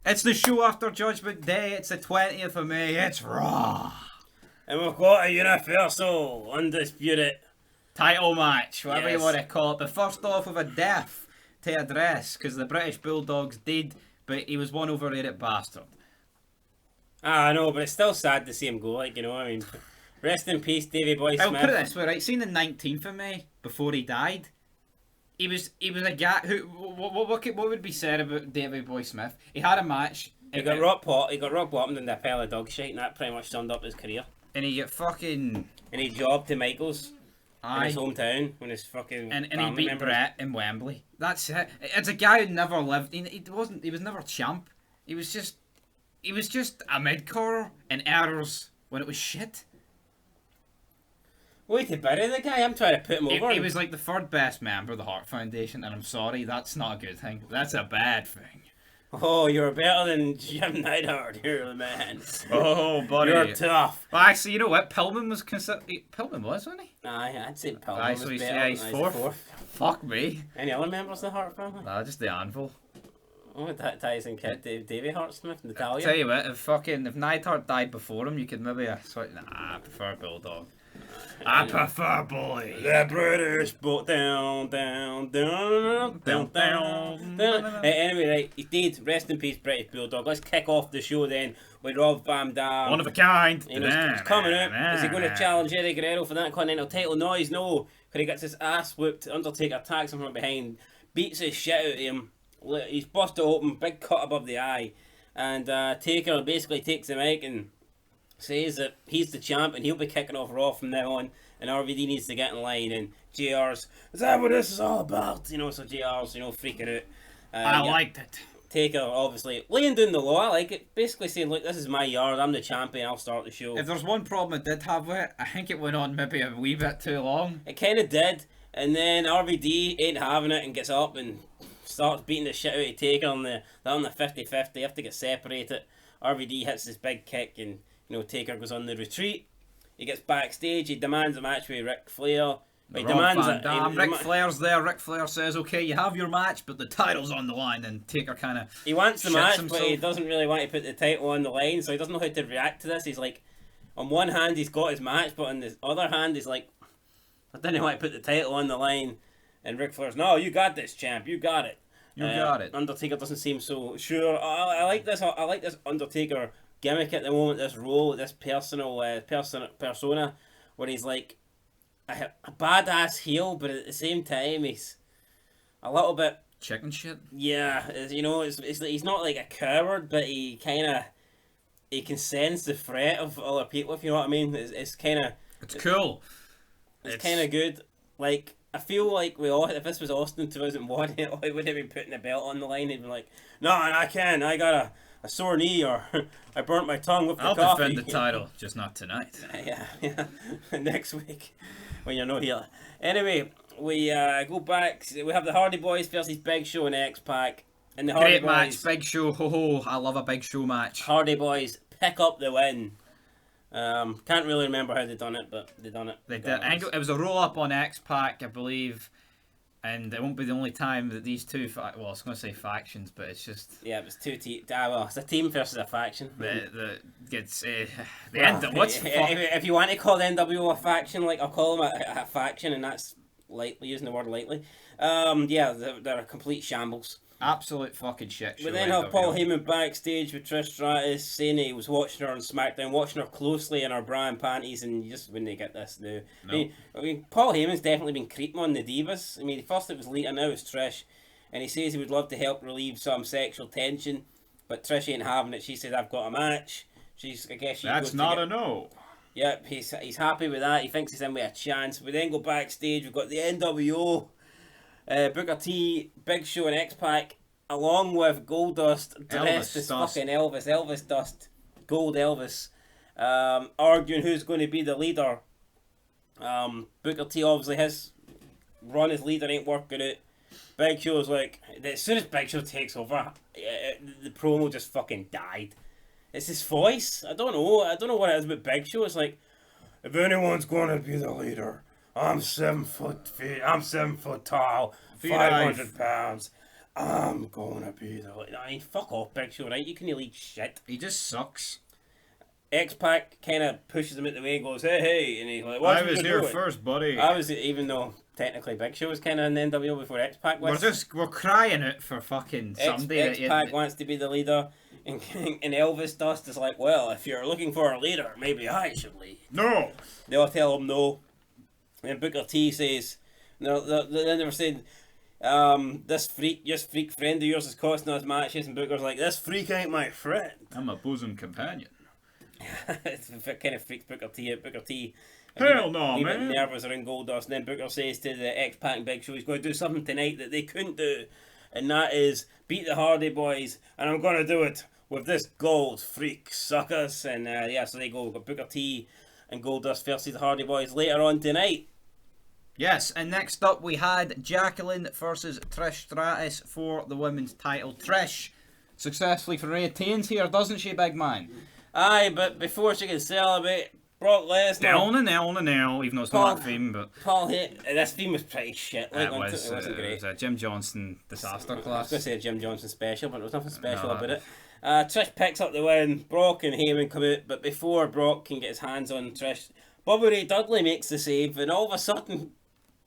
It's the show after Judgment Day. It's the 20th of May. It's Raw. And we've got a Universal Undisputed Title match, whatever you Yes. want to call it. But first off, with a death to address, because the British Bulldogs did, but he was one overrated bastard. I know, but it's still sad to see him go, like, you know, I mean, rest in peace, Davey Boy Smith. I'll put it this way, right? Seen the 19th of May, before he died, he was a guy who, what would be said about Davey Boy Smith? He had a match. He got rock bottomed in the pile of dog shit, and that pretty much summed up his career. And he got fucking... And he jobbed to Michaels in his Aye. hometown when his fucking And he family beat members. Brett in Wembley. That's it. It's a guy who never lived. He was never champ. He was just a mid-core in errors when it was shit. Way to bury the guy. I'm trying to put him over. He was like the third best member of the Heart Foundation, and I'm sorry, that's not a good thing. That's a bad thing. Oh, you're better than Jim Neidhart. You're the man. Oh, buddy. You're tough. Well, actually, you know what? Pillman was considered. Pillman was, wasn't he? Aye, I'd say Pillman Aye, was so he's, better. yeah, he's Aye, fourth. Fuck me. Any other members of the Hart family? Nah, just the Anvil. Oh, ties and Kit, Davey Hartsmith, Natalia. Tell you what, if Neidhart died before him, you could maybe I prefer Bulldog. I prefer boy. The British boat down. Anyway, right, he did. Rest in peace, British Bulldog. Let's kick off the show then with Rob Van Dam. One of a kind. You know, he's coming out. Is he going to challenge Eddie Guerrero for that Continental title? Noise? No. Because he gets his ass whooped. Undertaker attacks him from behind, beats his shit out of him. He's busted open, big cut above the eye. And Taker basically takes the mic and says that he's the champ and he'll be kicking off Raw from now on. And RVD needs to get in line. And JR's, is that what this is all about? You know, so JR's, freaking out. I liked it. Taker, obviously, laying down the law. I like it. Basically saying, look, this is my yard. I'm the champion. I'll start the show. If there's one problem I did have with it, I think it went on maybe a wee bit too long. It kind of did. And then RVD ain't having it and gets up and starts beating the shit out of Taker on the 50-50. They have to get separated. RVD hits his big kick and, Taker goes on the retreat. He gets backstage. He demands a match with Ric Flair. He demands it. Ric Flair's there. Ric Flair says, okay, you have your match, but the title's on the line. And Taker kind of He wants the match, himself. but he doesn't really want to put the title on the line, so he doesn't know how to react to this. He's like, on one hand, he's got his match, but on the other hand, he's like, I didn't want to put the title on the line. And Ric Flair's, no, you got this, champ. You got it. You got it. Undertaker doesn't seem so sure. I like this. I like this Undertaker gimmick at the moment. This role, this persona, where he's like a badass heel, but at the same time he's a little bit chicken shit. Yeah, he's not like a coward, but he can sense the threat of other people. If you know what I mean, it's cool. It's kind of good. Like, I feel like if this was Austin 2001, he wouldn't have been putting the belt on the line. He'd be like, no, I can't. I got a sore knee, or I burnt my tongue with the coffee. I'll defend the title, just not tonight. Yeah. Next week, when you're not here. Anyway, we go back. We have the Hardy Boys versus Big Show and X-Pac. And the Hardy Great Boys, match, Big Show. Ho ho! I love a Big Show match. Hardy Boys pick up the win. Can't really remember how they done it, but they done it. They did. It was a roll up on X-Pac, I believe, and it won't be the only time that these two. I was going to say factions, but it's just. Yeah, it was two teams. Well, it's a team versus a faction. The end. If you want to call the NWO a faction, like, I'll call them a faction, and that's lightly using the word lightly. Yeah, they're a complete shambles. Absolute fucking shit show. We then have Paul Heyman backstage with Trish Stratus saying he was watching her on SmackDown, watching her closely in her bra and panties, and you just wouldn't get this now. No. I mean, Paul Heyman's definitely been creeping on the divas. I mean, first it was Lita, now it's Trish, and he says he would love to help relieve some sexual tension, but Trish ain't having it. She says, I've got a match. That's not a no. Yep, he's happy with that. He thinks he's in with a chance. We then go backstage. We've got the NWO. Booker T, Big Show and X-Pac, along with Goldust, dressed as fucking Elvis Dust, Gold Elvis, arguing who's going to be the leader. Booker T, obviously, his run as leader ain't working out. Big Show's like, as soon as Big Show takes over, the promo just fucking died. It's his voice. I don't know what it is about Big Show. It's like, if anyone's going to be the leader, I'm 7 foot tall, 500 pounds. I'm gonna be the... I mean, fuck off, Big Show, right? You can leak shit. He just sucks. X-Pac kind of pushes him out the way and goes, hey, and he's like, what I was here first, buddy. I was, even though technically Big Show was kind of in the NWO before X-Pac was. We're crying out for fucking somebody. X-Pac wants to be the leader, and Elvis Dust is like, well, if you're looking for a leader, maybe I should lead. No! They all tell him no. And Booker T says, then they were saying, this freak friend of yours is costing us matches, and Booker's like, this freak ain't my friend. I'm a bosom companion. It kind of freaks Booker T out. Booker T, hell no, man. Nervous around Goldust, and then Booker says to the X-Pac and Big Show he's going to do something tonight that they couldn't do, and that is beat the Hardy Boys, and I'm going to do it with this gold freak suckers. And so they go. We've got Booker T and Goldust versus the Hardy Boys later on tonight. Yes, and next up we had Jacqueline versus Trish Stratus for the women's title. Trish successfully retains here, doesn't she, big man? Aye, but before she can celebrate, Brock Lesnar... Down, even though it's not a theme, but... This theme was pretty shit. Like, it wasn't great. It was a Jim Johnson disaster class. I was going to say a Jim Johnson special, but there was nothing special about it. Trish picks up the win, Brock and Heyman come out, but before Brock can get his hands on Trish, Bobby Ray Dudley makes the save, and all of a sudden,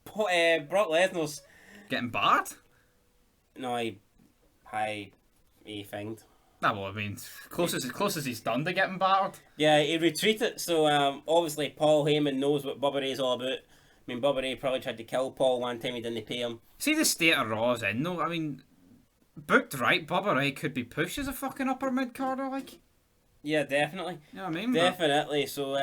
Brock Lesnar's... Getting barred? No, he thinged. Nah, well, I mean, close as he's done to getting battered. Yeah, he retreated, so obviously Paul Heyman knows what Bobby Ray's all about. I mean, Bobby Ray probably tried to kill Paul one time, he didn't pay him. See the state of Raw's in, though? I mean, booked right, Bobby Ray could be pushed as a fucking upper mid-carder, like. Yeah, definitely. You know what I mean? Definitely. So,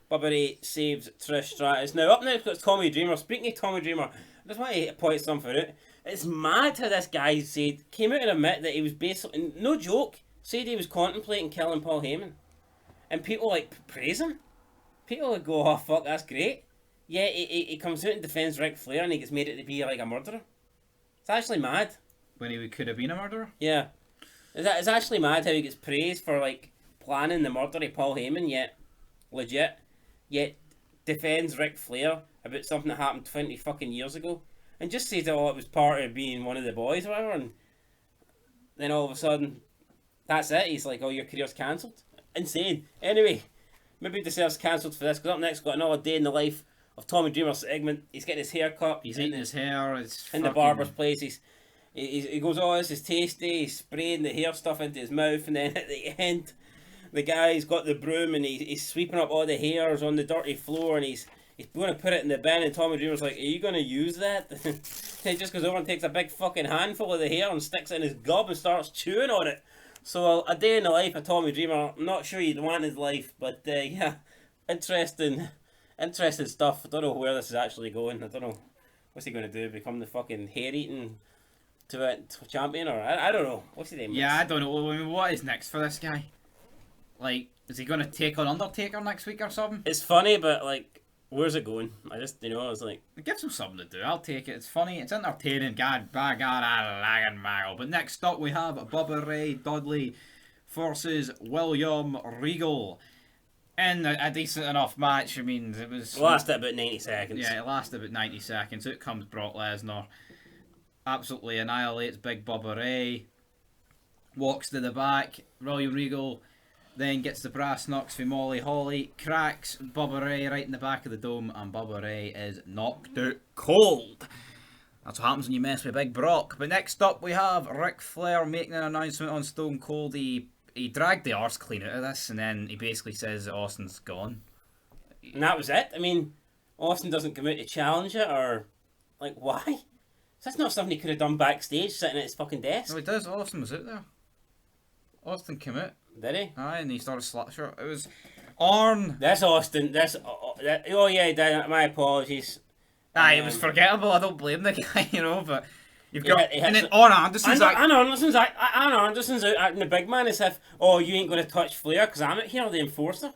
Bobby Ray saves Trish Stratus. Now, up next, got Tommy Dreamer. Speaking of Tommy Dreamer, I just want to point something out. It's mad how this guy came out and admit that he was basically, no joke, said he was contemplating killing Paul Heyman. And people, praise him. People would go, oh, fuck, that's great. Yeah, he comes out and defends Ric Flair and he gets made out to be, a murderer. It's actually mad. When he could have been a murderer? Yeah. It's actually mad how he gets praised for, planning the murder of Paul Heyman, yet defends Ric Flair about something that happened 20 fucking years ago. And just says, oh, it was part of being one of the boys or whatever, and then all of a sudden, that's it. He's like, oh, your career's cancelled. Insane. Anyway, maybe he deserves cancelled for this, because up next, got another day in the life of Tommy Dreamer's segment. He's getting his hair cut. He's eating his hair. It's in the barber's place. He goes, oh, this is tasty. He's spraying the hair stuff into his mouth, and then at the end, the guy's got the broom, and he's sweeping up all the hairs on the dirty floor, and he's going to put it in the bin, and Tommy Dreamer's like, are you going to use that? He just goes over and takes a big fucking handful of the hair and sticks it in his gob and starts chewing on it. So, a day in the life of Tommy Dreamer. I'm not sure you'd want his life, but interesting stuff. I don't know where this is actually going. I don't know. What's he going to do? Become the fucking hair-eating champion? Or I don't know. What's his name? Yeah, I don't know. I mean, what is next for this guy? Is he going to take on Undertaker next week or something? It's funny, but, where's it going? I just, I was like... It gives him something to do. I'll take it. It's funny. It's entertaining. God, by God, I lag and maggle. But next up we have Bubba Ray Dudley versus William Regal. In a decent enough match. I mean, it was... It lasted about 90 seconds. Yeah, it lasted about 90 seconds. Out comes Brock Lesnar. Absolutely annihilates Big Bubba Ray. Walks to the back. William Regal... Then gets the brass knucks for Molly Holly, cracks Bubba Ray right in the back of the dome, and Bubba Ray is knocked out cold. That's what happens when you mess with Big Brock. But next up we have Ric Flair making an announcement on Stone Cold. He dragged the arse clean out of this, and then he basically says that Austin's gone. And that was it? I mean, Austin doesn't come out to challenge it, or... why? So that's not something he could have done backstage, sitting at his fucking desk. No, he does. Austin was out there. Austin came out. Did he? Aye, and he started Slapshot. It was Arn. That's Austin. Oh yeah, he did. My apologies. Aye, it was forgettable. I don't blame the guy, but you've got and then Arn Anderson's Arn Anderson's out acting the big man as if, oh, you ain't going to touch Flair because I'm out here, the enforcer.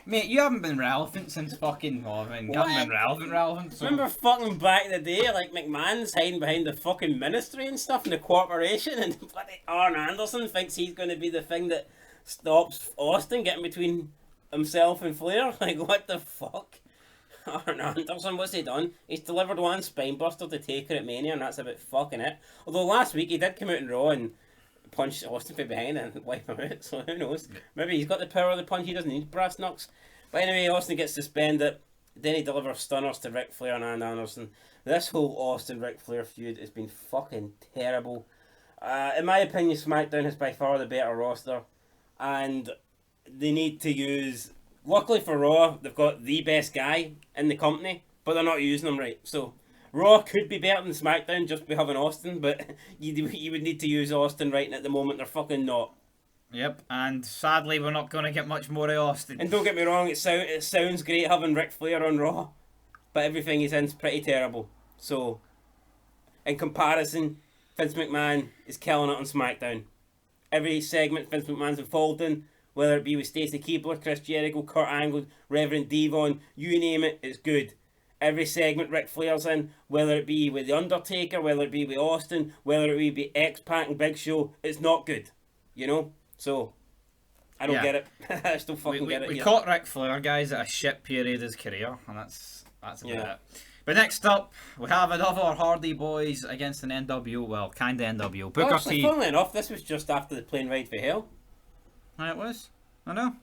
Mate, you haven't been relevant since fucking... Oh, I mean, you haven't been relevant. So. Remember fucking back in the day, McMahon's hiding behind the fucking ministry and stuff in the corporation, and bloody Arn Anderson thinks he's going to be the thing that stops Austin getting between himself and Flair? What the fuck? Arn Anderson, what's he done? He's delivered one spinebuster to Taker at Mania, and that's about fucking it. Although last week he did come out in Raw and punch Austin from behind and wipe him out, so who knows? Maybe he's got the power of the punch, he doesn't need brass knucks. But anyway, Austin gets suspended. Then he delivers stunners to Ric Flair and Arn Anderson. This whole Austin-Ric Flair feud has been fucking terrible. In my opinion, SmackDown is by far the better roster. And they need to use... Luckily for Raw, they've got the best guy in the company, but they're not using him right. So, Raw could be better than SmackDown just by having Austin, but you would need to use Austin right at the moment. They're fucking not. Yep, and sadly we're not going to get much more of Austin. And don't get me wrong, it sounds great having Ric Flair on Raw, but everything he's in's pretty terrible. So, in comparison, Vince McMahon is killing it on SmackDown. Every segment Vince McMahon's involved in, whether it be with Stacey Keibler, Chris Jericho, Kurt Angle, Reverend Devon, you name it, it's good. Every segment Ric Flair's in, whether it be with The Undertaker, whether it be with Austin, whether it be with X-Pac and Big Show, it's not good. You know? So, I don't get it. I still fucking get it. We caught Ric Flair, guys, at a shit period of his career, and that's about it. But next up, we have another Hardy Boys against an NWO, well, kind of NWO. Booker T. Funnily enough, this was just after the plane ride for hell. It was? I know.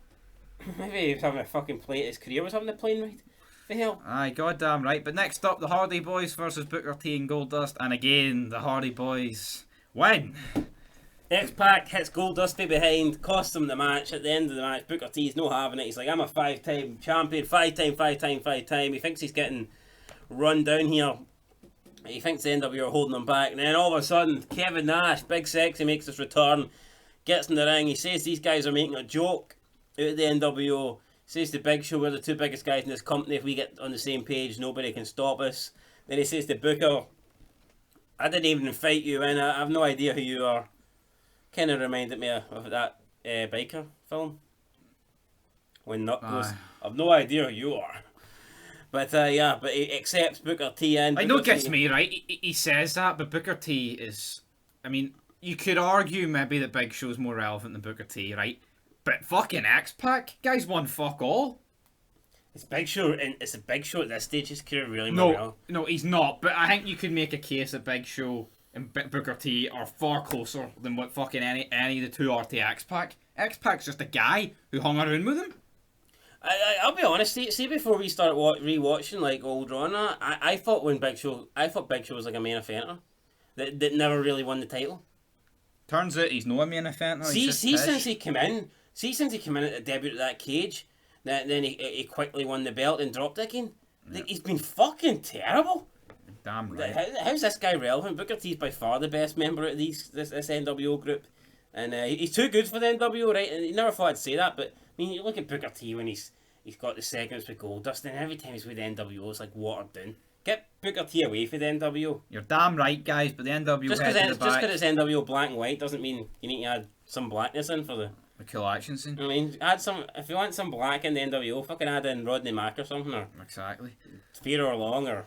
Maybe he was having a fucking play, his career was having a plane ride for hell. Aye, goddamn right. But next up, the Hardy Boys versus Booker T and Goldust, and again, the Hardy Boys win. X-Pac hits Goldust from behind, costs him the match. At the end of the match, Booker T's no having it. He's like, I'm a 5-time champion, 5-time. He thinks he's getting run down here. He thinks the NWO are holding him back. And then all of a sudden, Kevin Nash, Big Sexy, makes his return. Gets in the ring. He says these guys are making a joke out of the NWO. Says to Big Show, we're the two biggest guys in this company. If we get on the same page, nobody can stop us. Then he says to Booker, I didn't even fight you in. I have no idea who you are. Kind of reminded me of that biker film. When Nut goes, I've no idea who you are. But but he accepts Booker T in. I know it gets me, right? He says that, but Booker T is... I mean, you could argue maybe that Big Show's more relevant than Booker T, right? But fucking X-Pac, guy's won fuck all. It's Big Show, and it's a Big Show at this stage. His career really more. No, he's not. But I think you could make a case that Big Show and Booker T are far closer than what fucking any of the two are to X-Pac. X-Pac's just a guy who hung around with him. I'll be honest. See, before we start rewatching like old Raw, I thought Big Show was like a main eventer that never really won the title. Turns out he's no main eventer. Since he came in at the debut of that cage, then he quickly won the belt and dropped again. Like, he's been fucking terrible. Damn right. How's this guy relevant? Booker T's by far the best member of this NWO group, and he's too good for the NWO, right? And you never thought I'd say that, but I mean, you look at Booker T when he's got the segments with Goldust, and every time he's with the NWO, it's like watered down. Get Booker T away from the NWO. You're damn right, guys, but the NWO just because it's NWO black and white doesn't mean you need to add some blackness in for the cool action scene. I mean, add some, if you want some black in the NWO, fucking add in Rodney Mack or something, or exactly Theodore Long, or...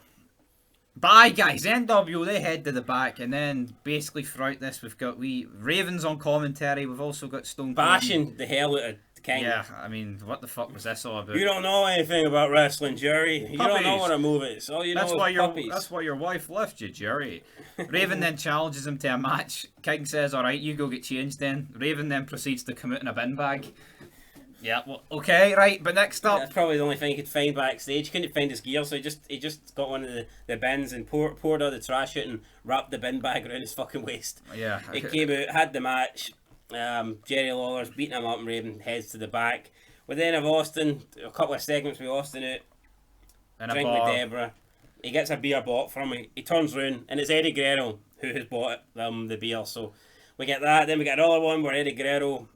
Bye, guys. NWO, they head to the back, and then basically throughout this, we've got Ravens on commentary. We've also got Stone Cold bashing the hell out of King. Yeah, I mean, what the fuck was this all about? You don't know anything about wrestling, Jerry. You don't know what a move is. All you know is puppies. That's why your wife left you, Jerry. Raven then challenges him to a match. King says, "All right, you go get changed." Then Raven then proceeds to come out in a bin bag. Yeah, well, okay, right, but next up... That's probably the only thing he could find backstage. He couldn't find his gear, so he just got one of the bins and poured all the trash out and wrapped the bin bag around his fucking waist. Yeah. He came out, had the match. Jerry Lawler's beating him up, and Raven heads to the back. We then have Austin, a couple of segments with Austin out. In drink with Deborah. He gets a beer bought from him. He turns round, and it's Eddie Guerrero who has bought the beer. So we get that. Then we get another one where Eddie Guerrero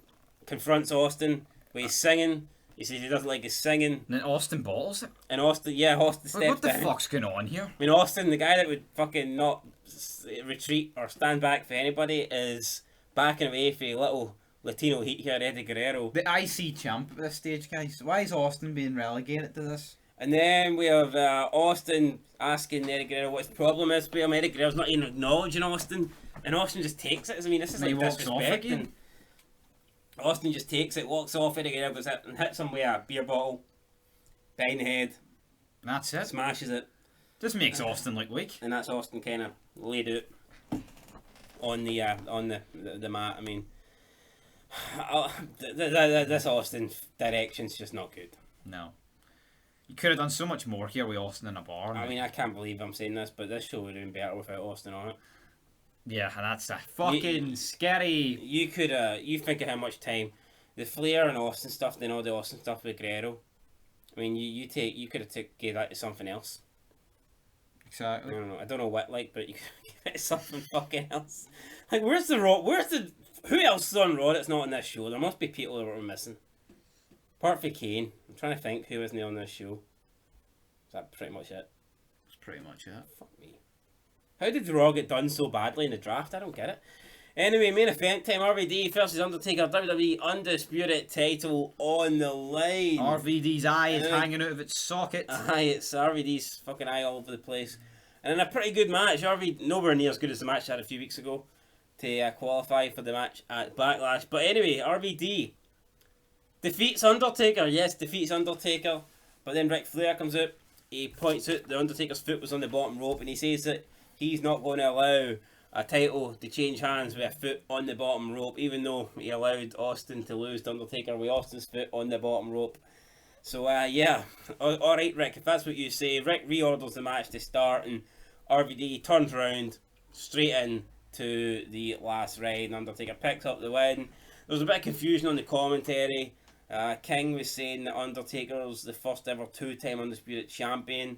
confronts Austin. He's singing. He says he doesn't like his singing. And then Austin bottles it. And Austin steps down. What the fuck's going on here? I mean, Austin, the guy that would fucking not retreat or stand back for anybody, is backing away for a little Latino heat here, Eddie Guerrero. The IC champ at this stage, guys. Why is Austin being relegated to this? And then we have Austin asking Eddie Guerrero what his problem is with him. Eddie Guerrero's not even acknowledging Austin. And Austin just takes it. I mean, this is like disrespect. Austin just takes it, walks off, Eddie Guerrero goes up and hits him with a beer bottle behind the head. That's it. Smashes it. Just makes Austin look weak. And that's Austin kind of laid out on the mat. I mean, this Austin direction's just not good. No. You could have done so much more here with Austin in a bar. I mean, I can't believe I'm saying this, but this show would have been better without Austin on it. Yeah, and that's a fucking scary... You think of how much time the Flair and Austin stuff, then all the Austin stuff with Guerrero. I mean, you could have gave that to something else. Exactly. I don't know what, like, but you could give it to something fucking else. Like, where's the Raw? Who else is on Raw that's not on this show? There must be people that we're missing. Apart from Kane, I'm trying to think who isn't on this show. Is that pretty much it? That's pretty much it. Fuck me. How did the Raw get done so badly in the draft? I don't get it. Anyway, main event time, RVD versus Undertaker, WWE Undisputed title on the line. RVD's eye is hanging out of its socket. Aye, it's RVD's fucking eye all over the place. And in a pretty good match, nowhere near as good as the match I had a few weeks ago to qualify for the match at Backlash. But anyway, RVD defeats Undertaker. Yes, defeats Undertaker. But then Ric Flair comes out. He points out the Undertaker's foot was on the bottom rope, and he says that he's not going to allow a title to change hands with a foot on the bottom rope, even though he allowed Austin to lose to Undertaker with Austin's foot on the bottom rope. So, yeah. Alright, Rick, if that's what you say, Rick reorders the match to start, and RVD turns around, straight in to the last ride, and Undertaker picks up the win. There was a bit of confusion on the commentary. King was saying that Undertaker's the first ever two-time Undisputed Champion.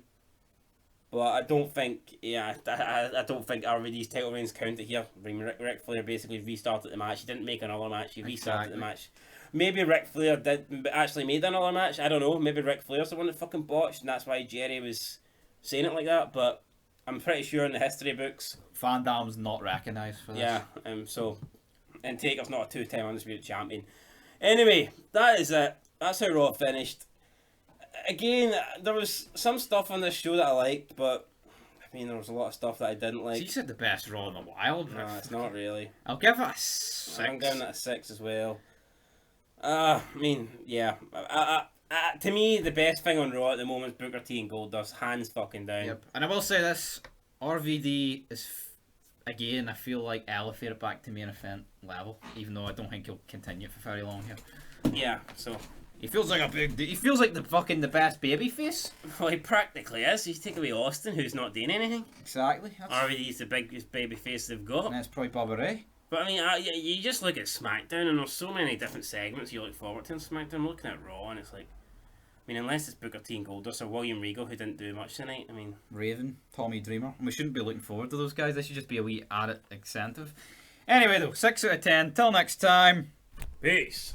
But I don't think, I don't think RVD's title reigns counted here. I mean, Ric Flair basically restarted the match. He didn't make another match. He restarted the match. Maybe Ric Flair did actually made another match. I don't know. Maybe Ric Flair's the one that fucking botched, and that's why Jerry was saying it like that. But I'm pretty sure in the history books, Van Damme's not recognised for this. Yeah. And Taker's not a two-time Undisputed Champion. Anyway, that is it. That's how Raw finished. Again, there was some stuff on this show that I liked, but I mean, there was a lot of stuff that I didn't like. So you said the best Raw in a while. No, it's not really. I'll give it a 6. I'm giving it a 6 as well. I mean, yeah. To me, the best thing on Raw at the moment is Booker T and Goldust, hands fucking down. Yep. And I will say this, RVD is, again, I feel like elevated back to main event level, even though I don't think he'll continue for very long here. Yeah, so... He feels like he feels like the best babyface. Well, he practically is. He's taking away Austin, who's not doing anything. Exactly. RVD's the biggest babyface they've got. And that's probably Bubba Ray. But I mean, you just look at SmackDown, and there's so many different segments you look forward to in SmackDown. I'm looking at Raw, and it's like, I mean, unless it's Booker T and Goldust or William Regal, who didn't do much tonight. I mean, Raven, Tommy Dreamer. And we shouldn't be looking forward to those guys. This should just be a wee added incentive. Anyway, though, 6 out of 10. Till next time. Peace.